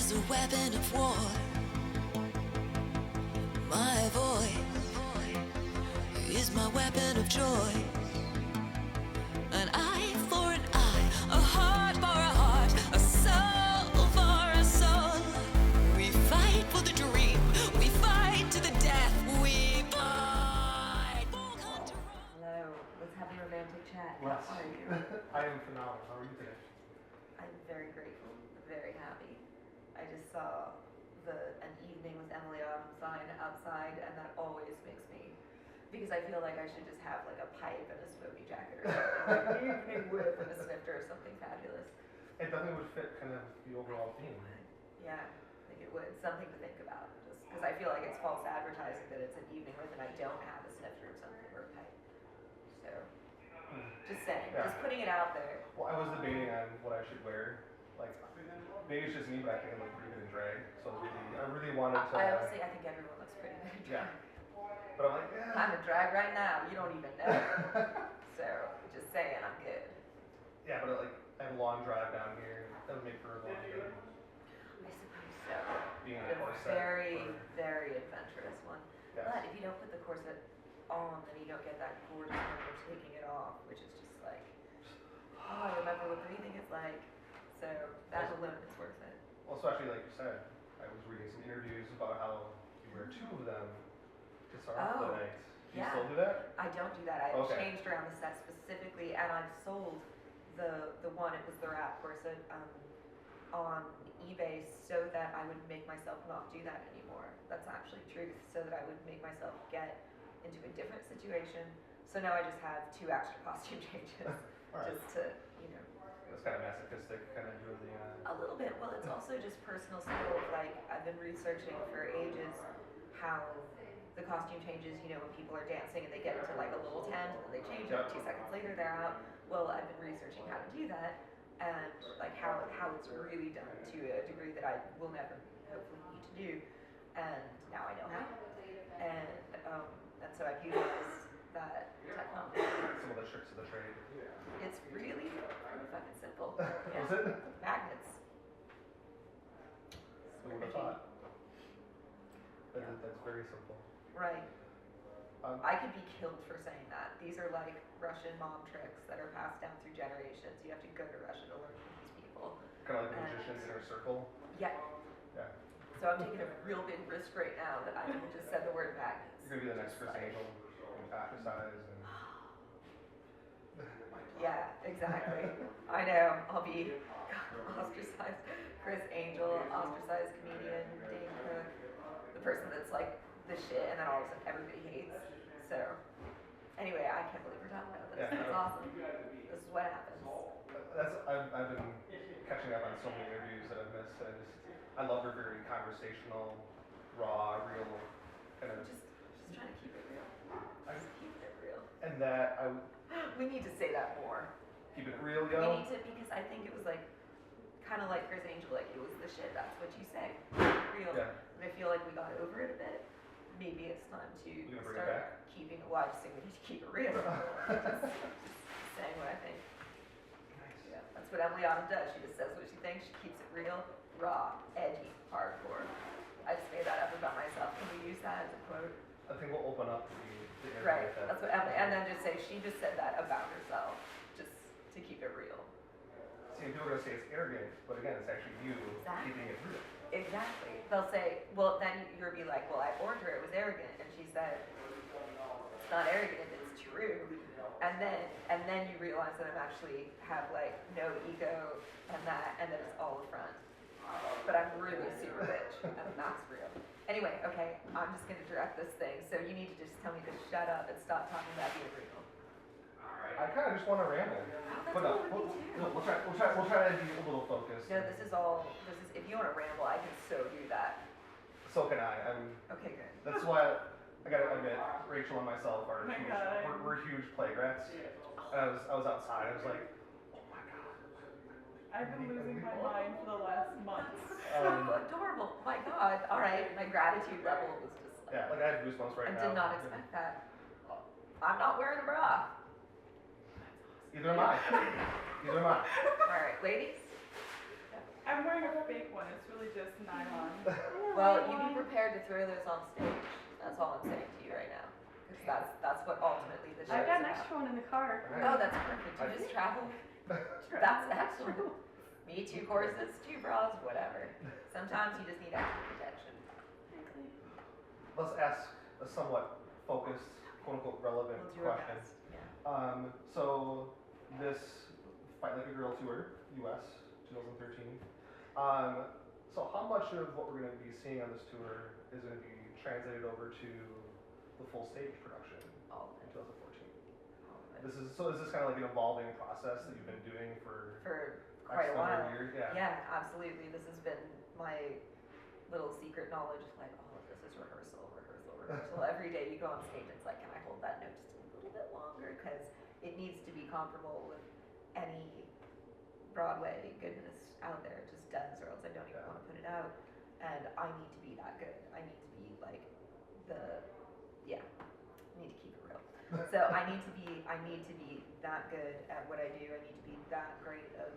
is a weapon of war. My voice is my weapon of joy. An eye for an eye, a heart for a heart, a soul for a soul. We fight for the dream, we fight to the death, we fight. Hello, let's have a romantic chat. Les. How are you? I am phenomenal. How are you today? I'm very grateful, very happy. I just saw an evening with Emilie Autumn sign outside, and that always makes me, because I feel like I should just have like a pipe and a smoky jacket or something, like an evening whip and a snifter or something fabulous. It definitely would fit kind of the overall theme. Yeah, I think it would. Something to think about, just because I feel like it's false advertising that it's an evening whip and I don't have a snifter or something or a pipe. So, just saying, just putting it out there. Well, I was debating on what I should wear. Like, maybe it's just me, but I think I look pretty good in drag. So I really wanted to. I honestly, I think everyone looks pretty good in drag. Yeah. But I'm like, yeah. I'm in drag right now. You don't even know. So, just saying, I'm good. Yeah, but like, I have a long drive down here. That would make for a long day. I suppose so. Being in a It's corset. very, very adventurous one. Yes. But if you don't put the corset on, then you don't get that gorgeous moment of taking it off, which is just like, oh, I remember what breathing is like. So that alone is worth it. Well, especially like you said, I was reading some interviews about how you wear two of them to start off the night. Do you still do that? I don't do that. I've changed around the set specifically, and I've sold the one, it was the wrap corset, on eBay so that I would make myself not do that anymore. That's actually truth. So that I would make myself get into a different situation. So now I just have 2 extra costume changes, just to, you know. It's kind of masochistic, kind of doing the. A little bit. Well, it's also just personal skill. Like, I've been researching for ages how the costume changes, you know, when people are dancing and they get into like a little tent and they change it, 2 seconds later they're out. Well, I've been researching how to do that and like how it's really done to a degree that I will never hopefully need to do. And now I know how. And so I've utilized that technology. Some of the tricks of the trade. It's really fucking simple. Was it? Magnets. Who would have thought? That's very simple. Right. I could be killed for saying that. These are like Russian mom tricks that are passed down through generations. You have to go to Russia to learn from these people. Kind of like the magician's inner circle. Yeah. Yeah. So I'm taking a real big risk right now that I just said the word magnets. You're gonna be the next Chris Angel, ostracized and. Yeah, exactly. I know. I'll be ostracized. Chris Angel, ostracized comedian, Dane Cook, the person that's like the shit, and then all of a sudden everybody hates. So, anyway, I can't believe we're talking about this. Yeah, It's awesome. This is what happens. I've been catching up on so many interviews that I've missed. I love her very conversational, raw, real, kind of. Just trying to keep it real. Just keep it real. And that We need to say that more. keep it real, We yo. need to, because I think it was like, kind of like Chris Angel, like it was the shit, that's what you say. Real. Yeah. And I feel like we got over it a bit. Maybe it's time to You gonna bring it start back? keeping, well, I just think we need to keep it real. just saying what I think. Nice. Yeah, that's what Emilie Autumn does. She just says what she thinks, she keeps it real, raw, edgy, hardcore. I just made that up about myself. Can we use that as a quote? I think we'll open up the interview Right, with that. that's what Emily, and then just say, she just said that about herself, just to keep it real. See, people are gonna say it's arrogant, but again, it's actually you Exactly. keeping it real. Exactly. They'll say, well, then you'll be like, well, I warned her it was arrogant, and she said, it's not arrogant, it's true. And then you realize that I'm actually have like no ego and that it's all a front. But I'm really super rich, and that's real. Anyway, okay, I'm just gonna direct this thing, so you need to just tell me to shut up and stop talking about being real. I kind of just want to ramble. that's But all no, we do. we'll try to be a little focused. No, this is, if you wanna ramble, I can so do that. So can I. Okay, good. That's why I gotta admit, Rachel and myself are my huge. God. We're huge play rats. And I was outside. I was like, oh my god. I've been losing my mind for the last month. So adorable. My God. All right, my gratitude level was just like, Yeah, like I have goosebumps right I now. did not expect that. I'm not wearing a bra. Either am I. Either am I. All right, ladies. I'm wearing a fake one. It's really just nylon. Well, you be prepared to throw those on stage. That's all I'm saying to you right now. Because that's what ultimately the show I've is got an about. extra one in the car. Oh, that's perfect. You just travel. That's excellent. Me, 2 courses, 2 bras, whatever. Sometimes you just need extra protection. Let's ask a somewhat focused, quote unquote, relevant We'll do our question. best. Yeah. So this Fight Like a Girl tour, US, 2013. So how much of what we're going to be seeing on this tour is going to be translated over to the full stage production All of in it. 2014? All of it. Is this kind of like an evolving process that you've been doing for Quite a X number while. of years? Yeah. Yeah, absolutely. This has been my little secret knowledge. Like, all of this is rehearsal. Every day you go on stage, it's like, can I hold that note just a little bit longer? Because it needs to be comparable with any Broadway goodness out there. It just does, or else I don't even want to put it out. And I need to be that good. I need to be like I need to keep it real. So I need to be that good at what I do. I need to be that great of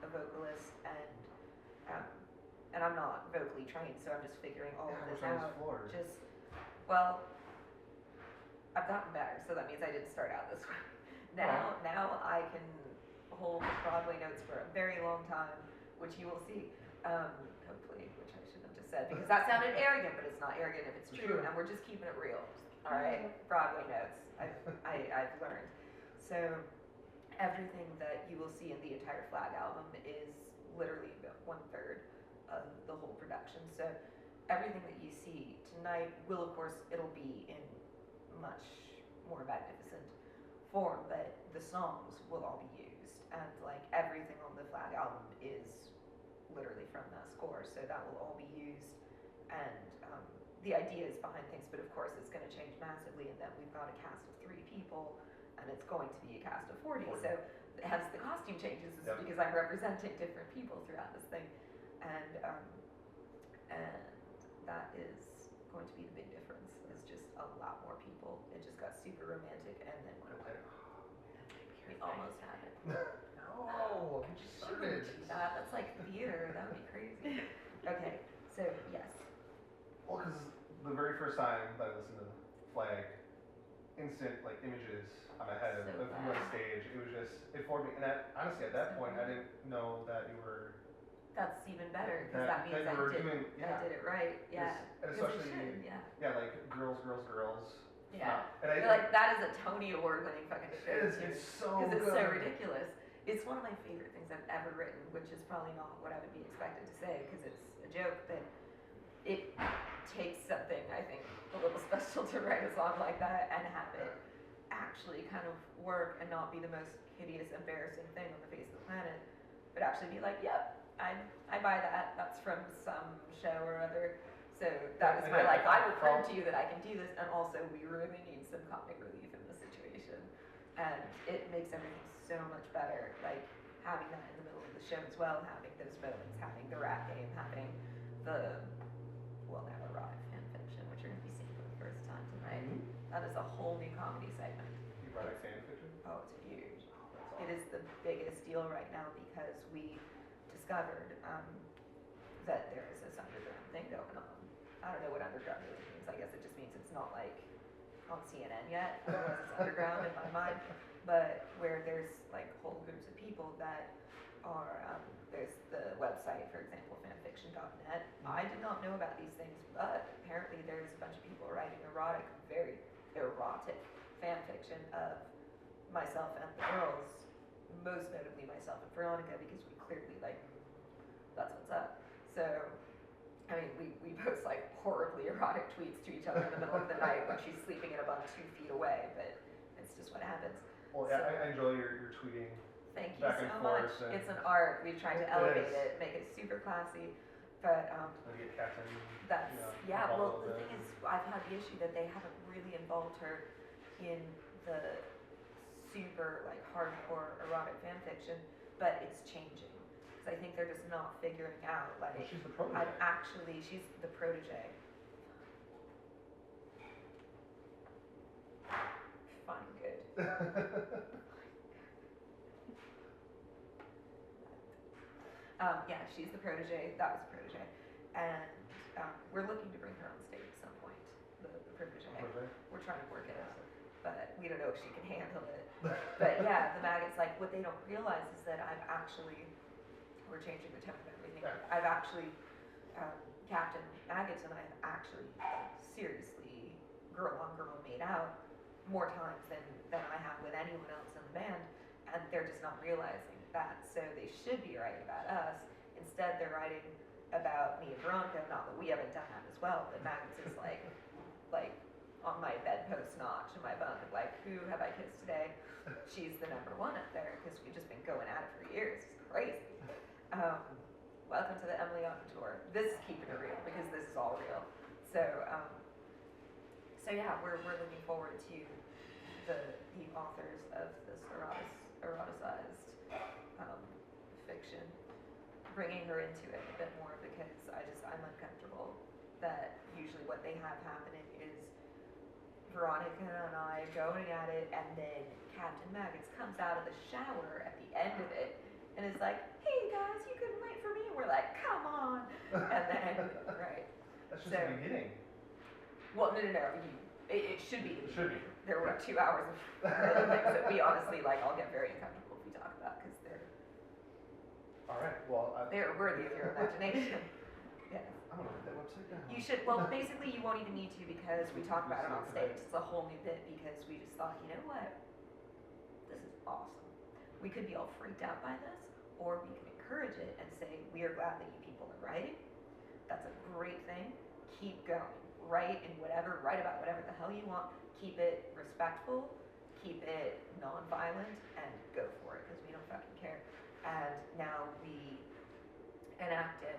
a vocalist, and I'm not vocally trained, so I'm just figuring all of this out. Well, I've gotten better, so that means I didn't start out this way. Now I can hold Broadway notes for a very long time, which you will see, hopefully, which I shouldn't have just said, because that sounded arrogant, but it's not arrogant if it's true, and we're just keeping it real. All right, Broadway notes, I've learned. So everything that you will see in the entire Flag album is literally about 1/3 of the whole production. So everything that you see tonight will, of course, it'll be in much more magnificent form, but the songs will all be used, and like everything on the Flag album is literally from that score, so that will all be used, and the ideas behind things, but of course it's going to change massively in that we've got a cast of 3 people, and it's going to be a cast of 40, so hence the costume changes is because I'm representing different people throughout this thing, and that is going to be the big difference. Is just a lot more people. It just got super romantic and then went away. We almost had it. No, we just started. That's like theater. That would be crazy. Okay, so yes. Well, because the very first time that I listened to Flag, instant like images on my head of you on stage. It was just it formed me. And honestly, at that point, I didn't know that you were. That's even better because that means I did it right. Yeah. And especially like girls. Yeah. And You're like, that is a Tony Award winning fucking show. It's so good. Because it's good. so ridiculous. It's one of my favorite things I've ever written, which is probably not what I would be expected to say because it's a joke, but it takes something, I think, a little special to write a song like that and have it actually kind of work and not be the most hideous, embarrassing thing on the face of the planet, but actually be like, yep, I buy that. That's from some show or other. So that is my I will prove to you that I can do this, and also we really need some comic relief in this situation, and it makes everything so much better. Like having that in the middle of the show as well, having those moments, having the rap game, having the now erotic fan fiction, which you're gonna be seeing for the first time tonight. That is a whole new comedy segment. Erotic fan fiction? Oh, it's huge. It is the biggest deal right now because we discovered that there is this underground thing going on. I don't know what underground really means. I guess it just means it's not like on CNN yet, otherwise it's underground in my mind. But where there's like whole groups of people that are, there's the website, for example, fanfiction.net. I did not know about these things, but apparently there's a bunch of people writing erotic, very erotic fan fiction of myself and the girls, most notably myself and Veronica, because we clearly like, that's what's up. So, I mean, we post like horribly erotic tweets to each other in the middle of the night when she's sleeping in a bunk 2 feet away, but it's just what happens. Well, yeah, I enjoy your tweeting. Thank you so much. It's an art. We've tried to elevate it, make it super classy, but that's well, the thing is, I've had the issue that they haven't really involved her in the super like hardcore erotic fan fiction, but it's changing. I think they're just not figuring out, like, well, she's the protege. She's the protege. Fine, good. Yeah, she's the protege. That was the protege, and we're looking to bring her on stage at some point. The protege. Okay. We're trying to work it out, but we don't know if she can handle it. But yeah, the maggots, like, what they don't realize is that we're changing the tone of everything. Yeah. I've actually, Captain Maggots and I have actually seriously girl on girl made out more times than I have with anyone else in the band, and they're just not realizing that. So they should be writing about us. Instead, they're writing about me and Veronica. Not that we haven't done that as well, but Maggots is like on my bedpost notch in my bunk, like, who have I kissed today? She's the number one up there because we've just been going at it for years. It's crazy. Welcome to the Emilie Autumn tour. This is keeping it real because this is all real. So yeah, we're looking forward to the authors of this eroticized fiction bringing her into it a bit more, because I'm uncomfortable that usually what they have happening is Veronica and I going at it, and then Captain Maggots comes out of the shower at the end of it and is like, "Hey guys, you couldn't wait for me." And we're like, "Come on!" And then right. That's just the beginning. Well, no. It should be. It should be. There were 2 hours of things that we honestly, like, I'll get very uncomfortable if we talk about, because they're All right. Well, they're worthy of your imagination. Yes. I'm gonna write that website down. You should. Well, basically, you won't even need to, because we talk about it on stage. It's a whole new bit, because we just thought, you know what? This is awesome. We could be all freaked out by this, or we could encourage it and say, we are glad that you people are writing. That's a great thing. Keep going. Write about whatever the hell you want. Keep it respectful. Keep it non-violent, and go for it, because we don't fucking care. And now we enacted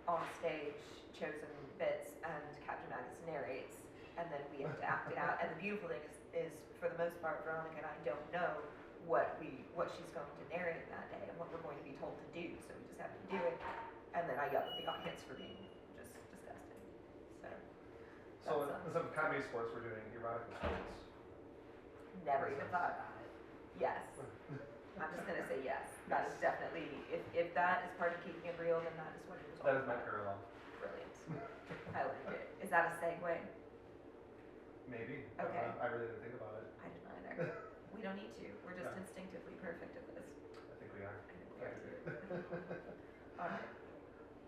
on stage chosen bits, and Captain Maggots narrates, and then we have to act it out. And the beautiful thing is for the most part, Veronica and I don't know what she's going to narrate that day and what we're going to be told to do, so we just have to do it. And then I yell at the audience for being just disgusting. So instead of comedy sports, we're doing erotica sports. Never even thought about it. Yes. I'm just gonna say yes. That is definitely, if that is part of keeping it real, then that is what it was all That is my about. parallel. Brilliant. I like it. Is that a segue? Maybe. Okay. I really didn't think about it. I didn't either. We don't need to. We're just Yeah. instinctively perfect at this. I think we are. I think we I are agree. too. All right.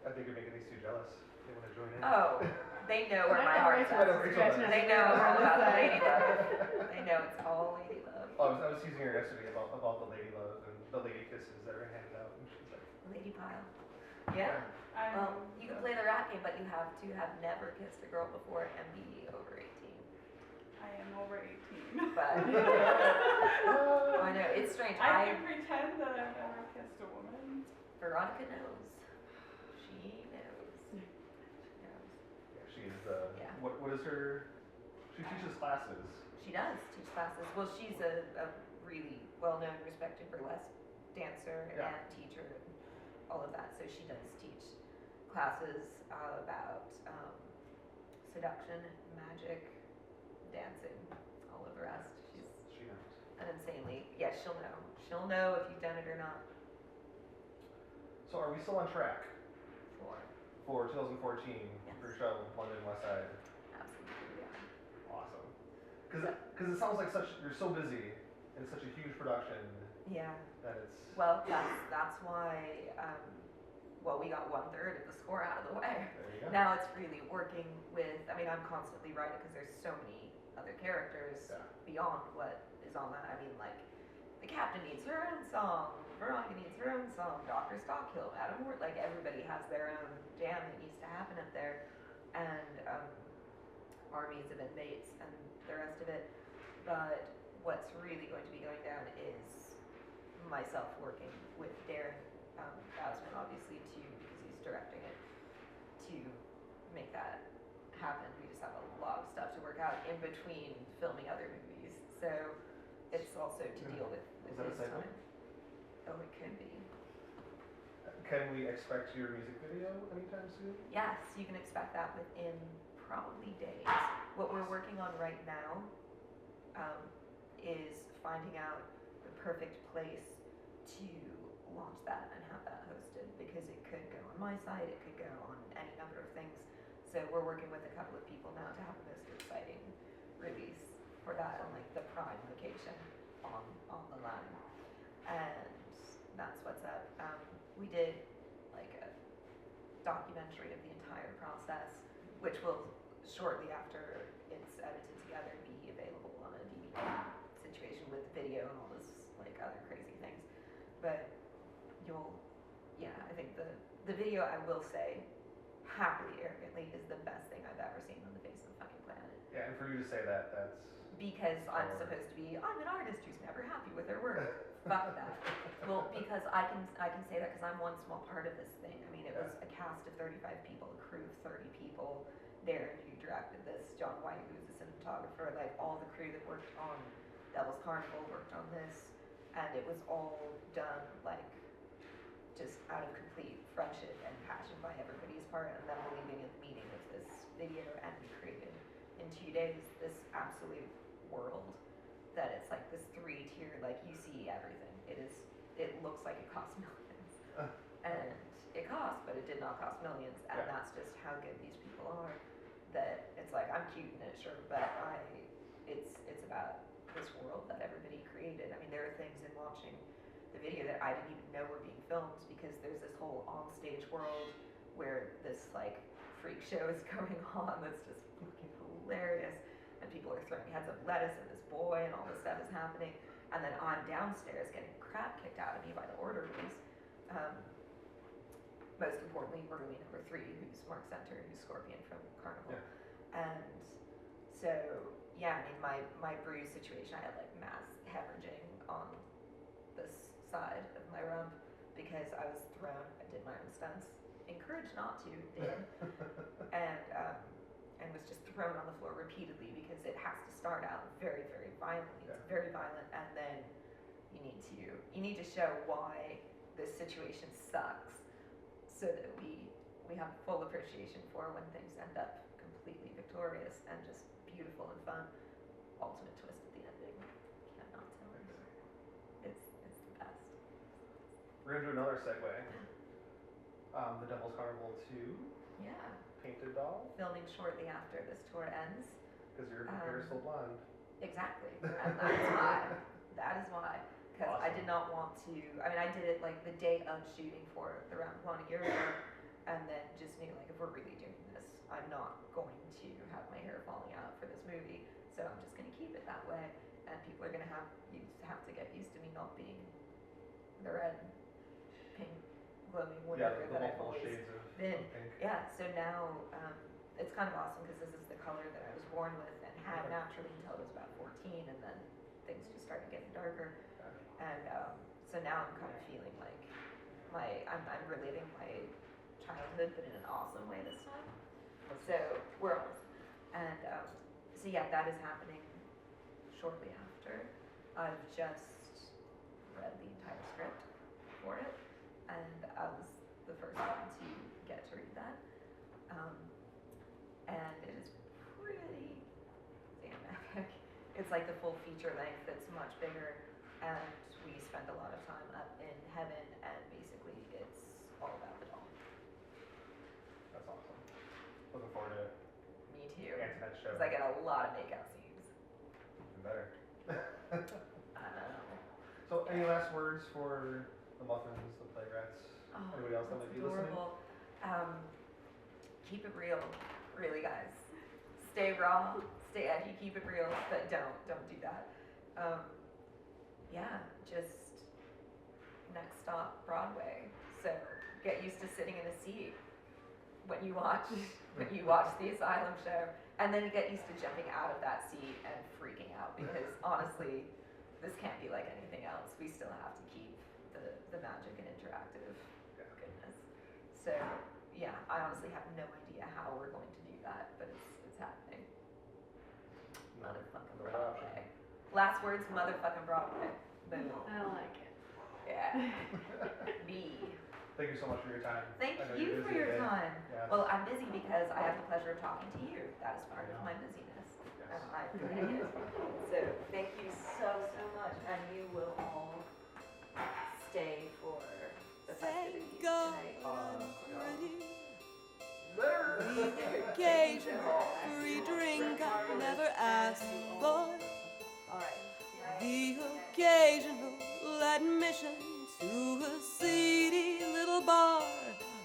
I think you're making these two jealous. They want to join in. Oh, they know where I my know heart's I know at. Rachel does. They know all about the lady love. They know it's all lady love. Oh, I was teasing her yesterday about the lady love and the lady kisses that are handed out, and she's like, Lady pile. Yeah. I'm, Well, you can play the rat game, but you have to have never kissed a girl before and be over 18. I am over 18. But I know it's strange. I can pretend that I've never kissed a woman. Veronica knows. She knows. She knows. yeah, she is Yeah. What is her? She teaches classes. She does teach classes. Well, she's a really well-known, respected burlesque dancer Yeah. and teacher and all of that. So she does teach classes about seduction, magic, dancing, all of the rest. She's She knows. an insanely, yes, she'll know. She'll know if you've done it or not. So are we still on track For 2014 Yes. for show London West Side? absolutely, yeah. Awesome. Because it sounds like you're so busy and such a huge production Yeah. that it's. Well, that's why. Well, we got 1/3 of the score out of the way. There you go. Now it's really working with. I mean, I'm constantly writing because there's so many other characters Yeah. beyond what is on that. I mean, like the captain needs her own song, Veronica needs her own song, Dr. Stockhill, Adam Ward. Like everybody has their own jam that needs to happen up there, and armies of inmates and the rest of it. But what's really going to be going down is myself working with Darren Bousman, obviously, because he's directing it, to make that happen. We just have a lot of stuff to work out in between filming other movies. So it's also to deal with Is that a his segue? time. Oh, it could be. Can we expect your music video anytime soon? Yes, you can expect that within probably days. What we're working on right now is finding out the perfect place to launch that and have that hosted, because it could go on my site, it could go on any number of things. So we're working with a couple of people now to have the most exciting release for that, and like the prime location on the line. And that's what's up. We did like a documentary of the entire process, which will shortly after it's edited together be available on a DVD situation with video and all this like other crazy things. But I think the video, I will say, happily, arrogantly, is the best thing I've ever seen on the face of the fucking planet. Yeah, and for you to say that, that's... Because I'm supposed to be, I'm an artist who's never happy with her work. Fuck that. Well, because I can say that because I'm one small part of this thing. I mean, it was a cast of 35 people, a crew of 30 people. Darren, who directed this, John White, who's the cinematographer, like all the crew that worked on Devil's Carnival worked on this, and it was all done like just out of complete friendship and passion by everybody's part, and then believing in the meaning of this video, and we created in 2 days this absolute world that it's like this 3-tier, like you see everything. It looks like it costs millions, and it costs, but it did not cost millions, and that's just how good these people are. That it's like, I'm cute in it, sure, but it's about this world that everybody created. I mean, there are things in watching the video that I didn't even know were being filmed, because there's this whole onstage world where this like freak show is going on that's just fucking hilarious, and people are throwing heads of lettuce at this boy, and all this stuff is happening, and then I'm downstairs getting crap kicked out of me by the orderlies. Most importantly, orderly number 3, who's Mark Center, who's Scorpion from Carnival. And so, yeah, I mean, my bruise situation, I had like mass hemorrhaging on this side of my rump because I was thrown. I did my own stunts, encouraged not to, did, and was just thrown on the floor repeatedly, because it has to start out very, very violently. It's very violent, and then you need to show why this situation sucks, so that we have full appreciation for when things end up completely victorious and just beautiful and fun. Ultimate twist at the ending. Cannot tell it. It's the best. We're gonna do another segue. The Devil's Carnival 2. Yeah. Painted doll. Filming shortly after this tour ends. Because your hair is still blonde. Exactly. And that's why. That is why. Because I did not want to. I mean, I did it like the day of shooting for the Round a year ago, and then just knew like, if we're really doing this, I'm not going to have my hair falling out for this movie. So I'm just gonna keep it that way, and people are gonna have to get used to me not being the red, pink, glowing whatever that I've always been. Yeah. So now it's kind of awesome, because this is the color that I was born with and had naturally until I was about 14, and then things just started getting darker. And so now I'm kind of feeling like I'm reliving my childhood, but in an awesome way this time. So we're almost. And so yeah, that is happening shortly after. I've just read the entire script for it, and I was the first one to get to read that. And it is pretty damn epic. It's like the full feature length that's much bigger, and we spend a lot of time up in heaven, and basically it's all about the doll. That's awesome. Looking forward to it. Me too. Internet show. Because I get a lot of makeout scenes. Even better. I know. So, any last words for the muffins, the play rats, anybody else that might be listening? Keep it real, really, guys. Stay raw, stay edgy, keep it real, but don't do that. Yeah, just next stop Broadway. So get used to sitting in a seat when you watch the Asylum show, and then get used to jumping out of that seat and freaking out, because honestly, this can't be like anything else. We still have to keep the magic and interactive goodness. So yeah, I honestly have no idea how we're going to do that, but it's happening. Motherfucking Broadway. Last words, motherfucking Broadway. Boom. I like it. Yeah. B. Thank you so much for your time. Thank I know you you're for busy your today. time. Yes. Well, I'm busy because I have the pleasure of talking to you. That is part of my busyness. Yes. And I appreciate it. So thank you so much. And you will all stay for the occasional free drink I never asked for, the occasional admission to a seedy little bar,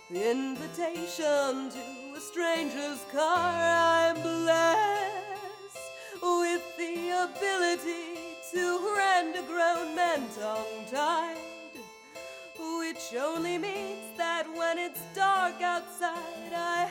the invitation to a stranger's car. I'm blessed with the ability to render grown men tongue-tied, which only means that when it's dark outside I